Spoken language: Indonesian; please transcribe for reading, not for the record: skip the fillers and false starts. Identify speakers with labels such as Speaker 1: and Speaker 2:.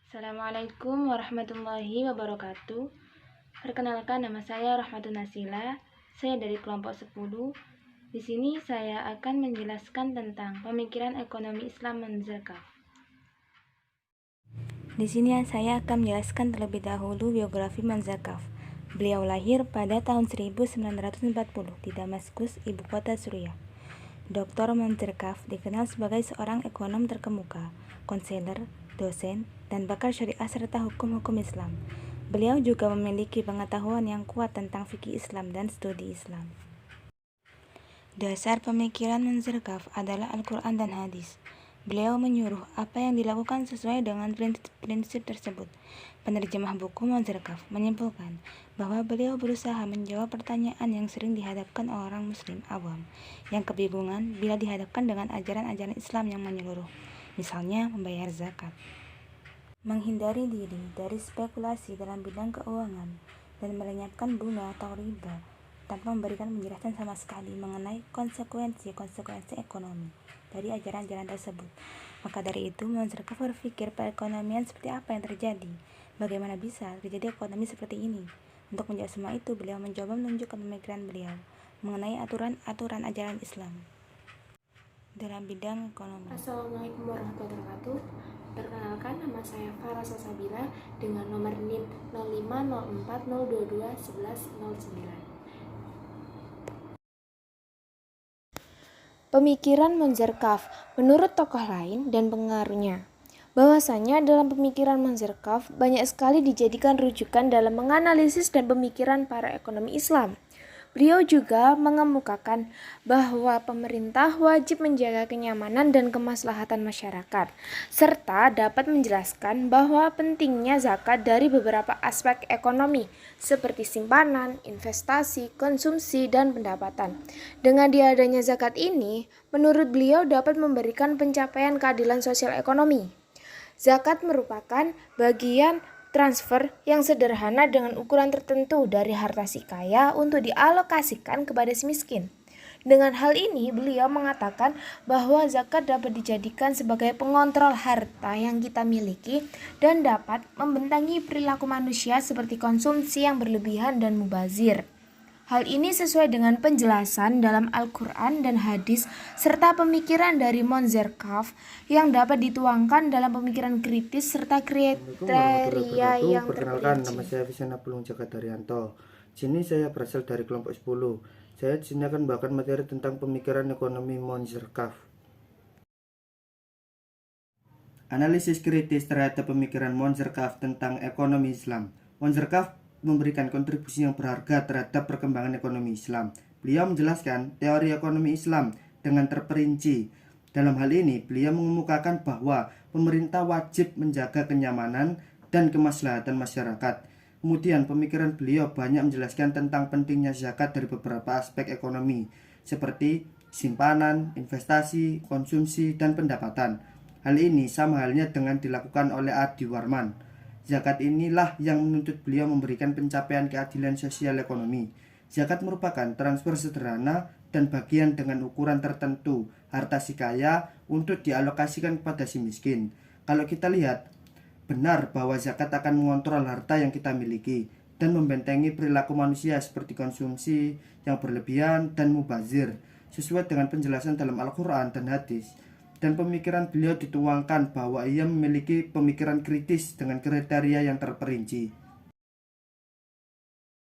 Speaker 1: Assalamualaikum warahmatullahi wabarakatuh. Perkenalkan, nama saya Rahmatun Nasila. Saya dari kelompok 10. Di sini saya akan menjelaskan tentang pemikiran ekonomi Islam Manzarkaf. Di sini saya akan menjelaskan terlebih dahulu biografi Manzarkaf. Beliau lahir pada tahun 1940 di Damaskus, ibu kota Suriah. Dr. Manzarkaf dikenal sebagai seorang ekonom terkemuka, konselor, dosen, dan pakar syariah serta hukum-hukum Islam. Beliau juga memiliki pengetahuan yang kuat tentang fikih Islam dan studi Islam. Dasar pemikiran Manzarkaf adalah Al-Quran dan hadis. Beliau menyuruh apa yang dilakukan sesuai dengan prinsip tersebut. Penerjemah buku Manzarkaf menyimpulkan bahwa beliau berusaha menjawab pertanyaan yang sering dihadapkan orang muslim awam yang kebingungan bila dihadapkan dengan ajaran-ajaran Islam yang menyeluruh, misalnya membayar zakat, menghindari diri dari spekulasi dalam bidang keuangan, dan melenyapkan bunga atau riba tanpa memberikan penjelasan sama sekali mengenai konsekuensi ekonomi dari ajaran-ajaran tersebut. Maka dari itu, Manzarkaf berpikir perekonomian seperti apa yang terjadi, bagaimana bisa terjadi ekonomi seperti ini. Untuk menjawab semua itu, beliau mencoba menunjukkan pemikiran beliau mengenai aturan-aturan ajaran Islam dalam bidang ekonomi.
Speaker 2: Assalamualaikum warahmatullahi wabarakatuh. Perkenalkan, nama saya Farah Salsabila dengan nomor NIM 05040221109. Pemikiran Manzarkaf menurut tokoh lain dan pengaruhnya. Bahwasanya dalam pemikiran Manzarkaf banyak sekali dijadikan rujukan dalam menganalisis dan pemikiran para ekonomi Islam. Beliau juga mengemukakan bahwa pemerintah wajib menjaga kenyamanan dan kemaslahatan masyarakat, serta dapat menjelaskan bahwa pentingnya zakat dari beberapa aspek ekonomi, seperti simpanan, investasi, konsumsi, dan pendapatan. Dengan diadanya zakat ini, menurut beliau dapat memberikan pencapaian keadilan sosial ekonomi. Zakat merupakan bagian transfer yang sederhana dengan ukuran tertentu dari harta si kaya untuk dialokasikan kepada si miskin. Dengan hal ini, beliau mengatakan bahwa zakat dapat dijadikan sebagai pengontrol harta yang kita miliki dan dapat membentengi perilaku manusia seperti konsumsi yang berlebihan dan mubazir. Hal ini sesuai dengan penjelasan dalam Al-Quran dan hadis serta pemikiran dari Manzarkaf yang dapat dituangkan dalam pemikiran kritis serta kriteria yang
Speaker 3: Perkenalkan,
Speaker 2: terperinci.
Speaker 3: nama saya Visana Pulung Jaka Daryanto. Sini saya berasal dari kelompok 10. Saya di sini akan membawakan materi tentang pemikiran ekonomi Manzarkaf. Analisis kritis terhadap pemikiran Manzarkaf tentang ekonomi Islam. Manzarkaf memberikan kontribusi yang berharga terhadap perkembangan ekonomi Islam. Beliau menjelaskan teori ekonomi Islam dengan terperinci. Dalam hal ini, beliau mengemukakan bahwa pemerintah wajib menjaga kenyamanan dan kemaslahatan masyarakat. Kemudian pemikiran beliau banyak menjelaskan tentang pentingnya zakat dari beberapa aspek ekonomi, seperti simpanan, investasi, konsumsi, dan pendapatan. Hal ini sama halnya dengan dilakukan oleh Adi Warman. Zakat inilah yang menuntut beliau memberikan pencapaian keadilan sosial ekonomi. Zakat merupakan transfer sederhana dan bagian dengan ukuran tertentu harta si kaya untuk dialokasikan kepada si miskin. Kalau kita lihat, benar bahwa zakat akan mengontrol harta yang kita miliki dan membentengi perilaku manusia seperti konsumsi yang berlebihan dan mubazir, sesuai dengan penjelasan dalam Al-Quran dan hadis. Dan pemikiran beliau dituangkan bahwa ia memiliki pemikiran kritis dengan kriteria yang terperinci.